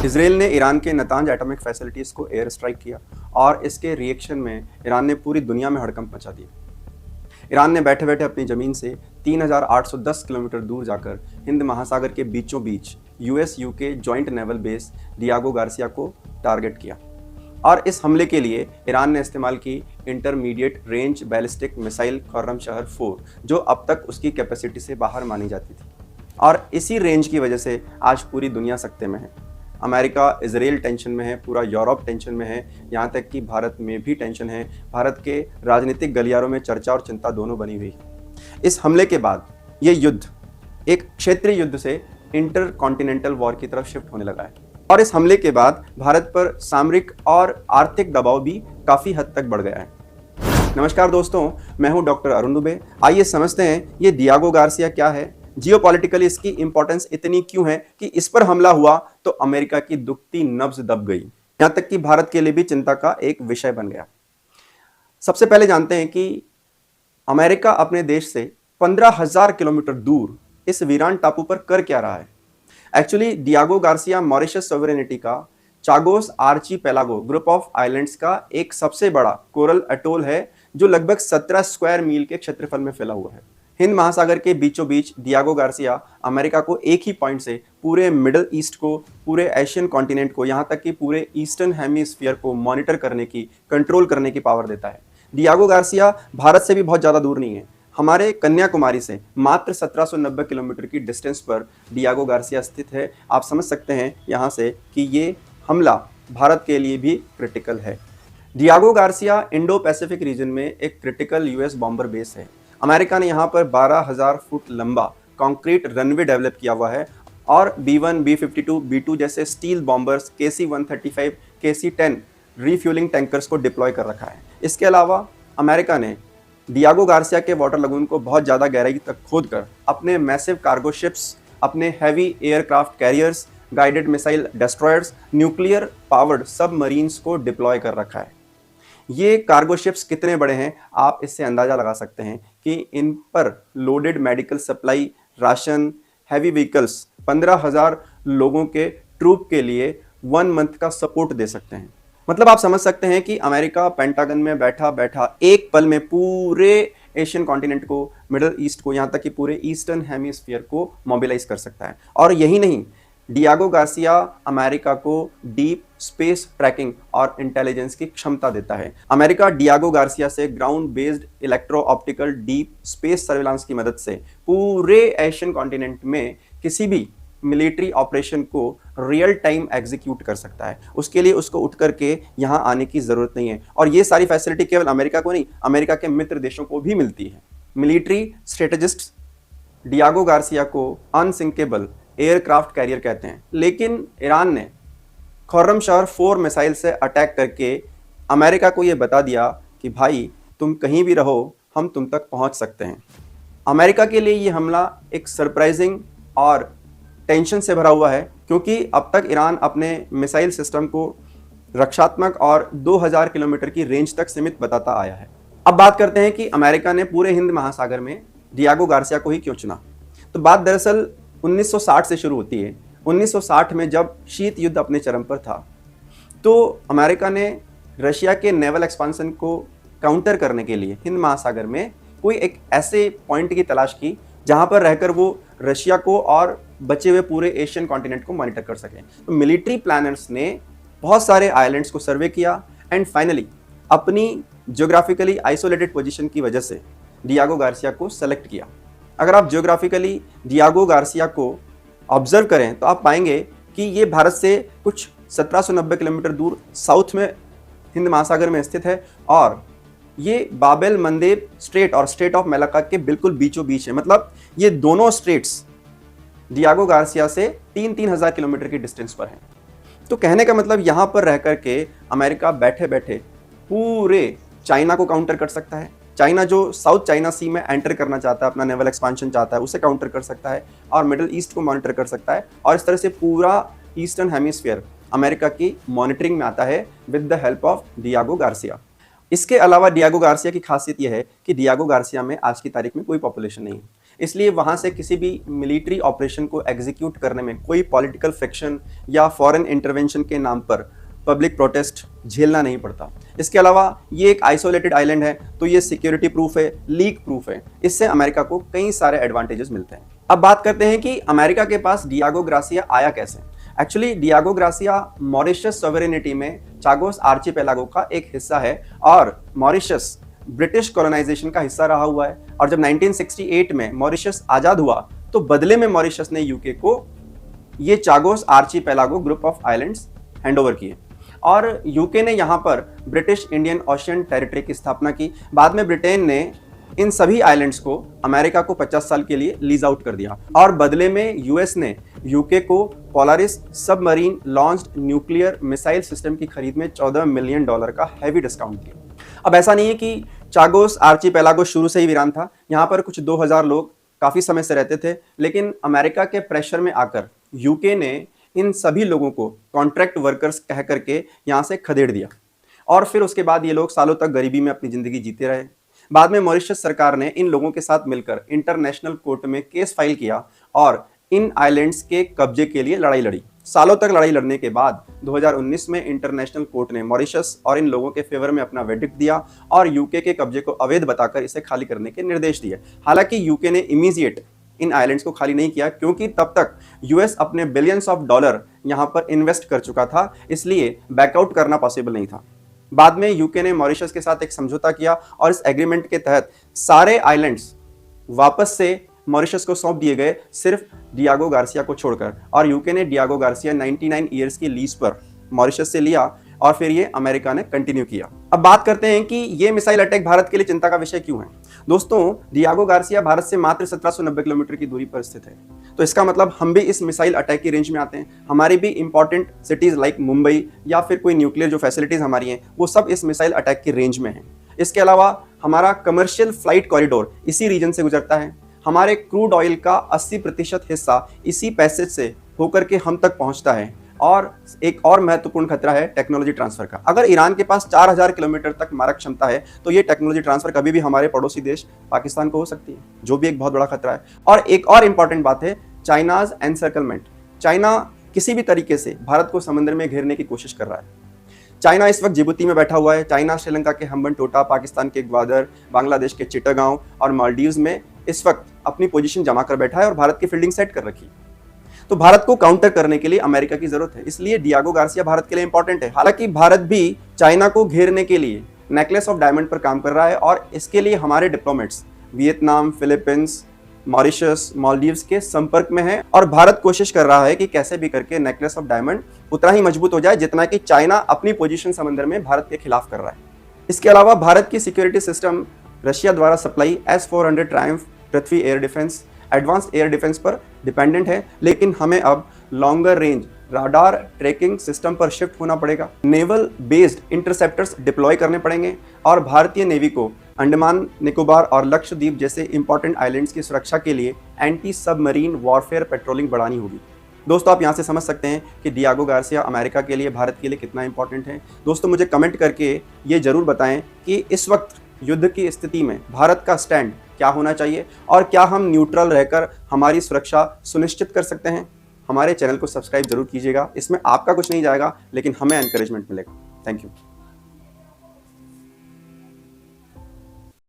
Israel ने Iran के Natanz atomic facilities को एयर स्ट्राइक किया और इसके रिएक्शन में ईरान ने पूरी दुनिया में हड़कंप मचा दिया। ईरान ने बैठे बैठे अपनी ज़मीन से 3,810 किलोमीटर दूर जाकर हिंद महासागर के बीचों बीच US UK joint naval base Diego Garcia को टारगेट किया और इस हमले के लिए ईरान ने इस्तेमाल की intermediate range ballistic missile Khorramshahr 4, जो अब तक उसकी कैपेसिटी से बाहर मानी जाती थी। और इसी रेंज की वजह से आज पूरी दुनिया सकते में है। अमेरिका इसराइल टेंशन में है, पूरा यूरोप टेंशन में है, यहाँ तक कि भारत में भी टेंशन है। भारत के राजनीतिक गलियारों में चर्चा और चिंता दोनों बनी हुई है। इस हमले के बाद ये युद्ध एक क्षेत्रीय युद्ध से इंटर कॉन्टिनेंटल वॉर की तरफ शिफ्ट होने लगा है और इस हमले के बाद भारत पर सामरिक और आर्थिक दबाव भी काफ़ी हद तक बढ़ गया है। नमस्कार दोस्तों, मैं हूँ डॉक्टर अरुण दुबे। आइए समझते हैं ये डियागो गार्सिया क्या है, जियोपॉलिटिकली इसकी इंपॉर्टेंस इतनी क्यों है कि इस पर हमला हुआ तो अमेरिका की दुखती नब्ज दब गई, यहां तक कि भारत के लिए भी चिंता का एक विषय बन गया। सबसे पहले जानते हैं कि अमेरिका अपने देश से 15,000 किलोमीटर दूर इस वीरान टापू पर कर क्या रहा है। Actually Diego Garcia Mauritius sovereignty का चागोस आर्चीपेलागो ग्रुप ऑफ आइलैंड्स का एक सबसे बड़ा कोरल अटोल है जो लगभग 17 स्क्वायर मील के क्षेत्रफल में फैला हुआ है। हिंद महासागर के बीचों बीच डियागो गार्सिया अमेरिका को एक ही पॉइंट से पूरे मिडल ईस्ट को, पूरे एशियन कॉन्टिनेंट को, यहाँ तक कि पूरे ईस्टर्न हेमिस्फीयर को मॉनिटर करने की, कंट्रोल करने की पावर देता है। डियागो गार्सिया भारत से भी बहुत ज़्यादा दूर नहीं है। हमारे कन्याकुमारी से मात्र 1790 किलोमीटर की डिस्टेंस पर डियागो गार्सिया स्थित है। आप समझ सकते हैं यहाँ से कि ये हमला भारत के लिए भी क्रिटिकल है। Diego Garcia Indo Pacific region में एक क्रिटिकल यूएस बॉम्बर बेस है। अमेरिका ने यहाँ पर 12,000 फुट लंबा कंक्रीट रनवे डेवलप किया हुआ है और B-1, B-52, B-2 जैसे steel bombers, KC-135, KC-10 refuelling tankers को डिप्लॉय कर रखा है। इसके अलावा अमेरिका ने डियागो गार्सिया के वाटर लगून को बहुत ज़्यादा गहराई तक खोदकर अपने मैसिव कार्गो शिप्स, अपने heavy aircraft carriers, guided missile destroyers, nuclear powered submarines को डिप्लॉय कर रखा है। ये कार्गो शिप्स कितने बड़े हैं आप इससे अंदाज़ा लगा सकते हैं कि इन पर loaded medical supply, ration, heavy vehicles 15,000 लोगों के ट्रूप के लिए 1 मंथ का सपोर्ट दे सकते हैं। मतलब आप समझ सकते हैं कि अमेरिका पेंटागन में बैठा बैठा एक पल में पूरे एशियन कॉन्टिनेंट को, मिडल ईस्ट को, यहाँ तक कि पूरे ईस्टर्न हेमिस्फीयर को मोबिलाइज कर सकता है। और यही नहीं, डियागो गार्सिया अमेरिका को डीप स्पेस ट्रैकिंग और इंटेलिजेंस की क्षमता देता है। अमेरिका डियागो गार्सिया से ground based electro optical deep space surveillance की मदद से पूरे एशियन कॉन्टिनेंट में किसी भी मिलिट्री ऑपरेशन को रियल टाइम एग्जीक्यूट कर सकता है। उसके लिए उसको उठ करके यहाँ आने की ज़रूरत नहीं है। और ये सारी फैसिलिटी केवल अमेरिका को नहीं, अमेरिका के मित्र देशों को भी मिलती है। मिलिट्री स्ट्रेटेजिस्ट डियागो गार्सिया को अनसिंकेबल एयरक्राफ्ट कैरियर कहते हैं, लेकिन ईरान ने खुर्रमशहर 4 मिसाइल से अटैक करके अमेरिका को ये बता दिया कि भाई तुम कहीं भी रहो, हम तुम तक पहुंच सकते हैं। अमेरिका के लिए ये हमला एक सरप्राइजिंग और टेंशन से भरा हुआ है, क्योंकि अब तक ईरान अपने मिसाइल सिस्टम को रक्षात्मक और 2000 किलोमीटर की रेंज तक सीमित बताता आया है। अब बात करते हैं कि अमेरिका ने पूरे हिंद महासागर में डियागो गार्सिया को ही क्यों चुना। तो बात दरअसल 1960 से शुरू होती है। 1960 में जब शीत युद्ध अपने चरम पर था, तो अमेरिका ने रशिया के नेवल एक्सपांसन को काउंटर करने के लिए हिंद महासागर में कोई एक ऐसे पॉइंट की तलाश की जहां पर रहकर वो रशिया को और बचे हुए पूरे एशियन कॉन्टिनेंट को मॉनिटर कर सकें। तो मिलिट्री प्लानर्स ने बहुत सारे आइलैंड्स को सर्वे किया एंड फाइनली अपनी ज्योग्राफिकली आइसोलेटेड पोजीशन की वजह से डियागो गार्सिया को सेलेक्ट किया। अगर आप ज्योग्राफिकली डियागो गार्सिया को ऑब्जर्व करें तो आप पाएंगे कि ये भारत से कुछ 1790 किलोमीटर दूर साउथ में हिंद महासागर में स्थित है और ये बाबेल मंदेब स्ट्रेट और स्ट्रेट ऑफ मलाक्का के बिल्कुल बीचों बीच है। मतलब ये दोनों स्ट्रेट्स डियागो गार्सिया से 3-3 हज़ार किलोमीटर की डिस्टेंस पर हैं। तो कहने का मतलब यहाँ पर रह करके अमेरिका बैठे बैठे पूरे चाइना को काउंटर कर सकता है। चाइना जो साउथ चाइना सी में एंटर करना चाहता है, अपना नेवल एक्सपांशन चाहता है, उसे काउंटर कर सकता है और मिडिल ईस्ट को मॉनिटर कर सकता है। और इस तरह से पूरा ईस्टर्न हेमिस्फीयर अमेरिका की मॉनिटरिंग में आता है with the help of Diego Garcia. इसके अलावा डियागो गार्सिया की खासियत यह है कि डियागो गार्सिया में आज की तारीख में कोई पॉपुलेशन नहीं है। इसलिए वहाँ से किसी भी मिलिट्री ऑपरेशन को एग्जीक्यूट करने में कोई पॉलिटिकल फ्रिक्शन या फॉरेन इंटरवेंशन के नाम पर पब्लिक प्रोटेस्ट झेलना नहीं पड़ता। इसके अलावा ये एक आइसोलेटेड आइलैंड है, तो ये सिक्योरिटी प्रूफ है, लीक प्रूफ है। इससे अमेरिका को कई सारे एडवांटेजेस मिलते हैं। अब बात करते हैं कि अमेरिका के पास डियागो ग्रासिया आया कैसे। Actually Diego gratia Mauritius sovereignty में चागोस आर्चिपेलागो का एक हिस्सा है और मॉरिशस ब्रिटिश कॉलोनाइजेशन का हिस्सा रहा हुआ है। और जब 1968 में मॉरिशस आजाद हुआ तो बदले में मॉरिशस ने यूके को ये Chagos Archipelago group of islands handover किए और यूके ने यहाँ पर ब्रिटिश इंडियन ओशियन टेरिटरी की स्थापना की। बाद में ब्रिटेन ने इन सभी आइलैंड्स को अमेरिका को 50 साल के लिए लीज आउट कर दिया और बदले में यूएस ने यूके को Polaris submarine launched nuclear missile system की खरीद में $14 मिलियन का हैवी डिस्काउंट दिया। अब ऐसा नहीं है कि चागोस आर्चिपेलागो शुरू से ही वीरान था। यहाँ पर कुछ 2000 लोग काफी समय से रहते थे, लेकिन अमेरिका के प्रेशर में आकर यूके ने इन सभी लोगों को कॉन्ट्रैक्ट वर्कर्स कह करके यहाँ से खदेड़ दिया और फिर उसके बाद ये लोग सालों तक गरीबी में अपनी जिंदगी जीते रहे। बाद में मॉरिशस सरकार ने इन लोगों के साथ मिलकर इंटरनेशनल कोर्ट में केस फाइल किया और इन आइलैंड्स के कब्जे के लिए लड़ाई लड़ी। सालों तक लड़ाई लड़ने के बाद 2019 में इंटरनेशनल कोर्ट ने मॉरिशस और इन लोगों के फेवर में अपना वर्डिक्ट दिया और यूके के कब्जे को अवैध बताकर इसे खाली करने के निर्देश दिए। हालांकि यूके ने इमीडिएट इन आइलैंड्स को खाली नहीं किया क्योंकि तब तक यूएस अपने बिलियंस ऑफ डॉलर यहां पर इन्वेस्ट कर चुका था, इसलिए बैकआउट करना पॉसिबल नहीं था। बाद में यूके ने मॉरिशस के साथ एक समझौता किया और इस एग्रीमेंट के तहत सारे आइलैंड्स वापस से मॉरिशस को सौंप दिए गए, सिर्फ डियागो गार्सिया को छोड़कर। और यूके ने डियागो गार्सिया 99 ईयर्स की लीज पर मॉरिशस से लिया और फिर ये अमेरिका ने कंटिन्यू किया। अब बात करते हैं कि ये मिसाइल अटैक भारत के लिए चिंता का विषय क्यों है। दोस्तों, डियागो गार्सिया भारत से मात्र 1790 किलोमीटर की दूरी पर स्थित है, तो इसका मतलब हम भी इस मिसाइल अटैक की रेंज में आते हैं। हमारी भी इंपॉर्टेंट सिटीज लाइक मुंबई या फिर कोई न्यूक्लियर जो फैसिलिटीज हमारी हैं वो सब इस मिसाइल अटैक की रेंज में है। इसके अलावा हमारा कमर्शियल फ्लाइट कॉरिडोर इसी रीजन से गुजरता है। हमारे क्रूड ऑयल का 80% हिस्सा इसी पैसेज से होकर के हम तक पहुंचता है। और एक और महत्वपूर्ण खतरा है टेक्नोलॉजी ट्रांसफर का। अगर ईरान के पास 4000 किलोमीटर तक मारक क्षमता है तो ये टेक्नोलॉजी ट्रांसफर कभी भी हमारे पड़ोसी देश पाकिस्तान को हो सकती है, जो भी एक बहुत बड़ा खतरा है। और एक और इंपॉर्टेंट बात है चाइनाज एनसर्कलमेंट। चाइना किसी भी तरीके से भारत को समुद्र में घेरने की कोशिश कर रहा है। चाइना इस वक्त जिबूती में बैठा हुआ है। चाइना श्रीलंका के हम्बनटोटा, पाकिस्तान के ग्वादर, बांग्लादेश के चिटागांव और मालदीव्स में इस वक्त अपनी पोजीशन जमा कर बैठा है और भारत की फील्डिंग सेट कर रखी है। तो भारत को काउंटर करने के लिए अमेरिका की जरूरत है, इसलिए डियागो गार्सिया भारत के लिए इंपॉर्टेंट है। हालांकि भारत भी चाइना को घेरने के लिए नेकलेस ऑफ डायमंड पर काम कर रहा है और इसके लिए हमारे diplomats Vietnam, Philippines, Mauritius, Maldives के संपर्क में है और भारत कोशिश कर रहा है कि कैसे भी करके नेकलेस ऑफ डायमंड उतना ही मजबूत हो जाए जितना कि चाइना अपनी पोजीशन समंदर में भारत के खिलाफ कर रहा है। इसके अलावा भारत की सिक्योरिटी सिस्टम रशिया द्वारा supply S-400 Triumf Prithvi air defence, advanced air defence पर डिपेंडेंट है, लेकिन हमें अब longer range radar tracking system पर शिफ्ट होना पड़ेगा। नेवल बेस्ड इंटरसेप्टर्स डिप्लॉय करने पड़ेंगे और भारतीय नेवी को अंडमान निकोबार और लक्षद्वीप जैसे इंपॉर्टेंट आइलैंड्स की सुरक्षा के लिए एंटी सबमरीन वॉरफेयर पेट्रोलिंग बढ़ानी होगी। दोस्तों, आप यहाँ से समझ सकते हैं कि डियागो गार्सिया अमेरिका के लिए, भारत के लिए कितना इंपॉर्टेंट है। दोस्तों, मुझे कमेंट करके ये जरूर बताएं कि इस वक्त युद्ध की स्थिति में भारत का स्टैंड क्या होना चाहिए और क्या हम न्यूट्रल रहकर हमारी सुरक्षा सुनिश्चित कर सकते हैं। हमारे चैनल को सब्सक्राइब जरूर कीजिएगा, इसमें आपका कुछ नहीं जाएगा लेकिन हमें एनकरेजमेंट मिलेगा। Thank you.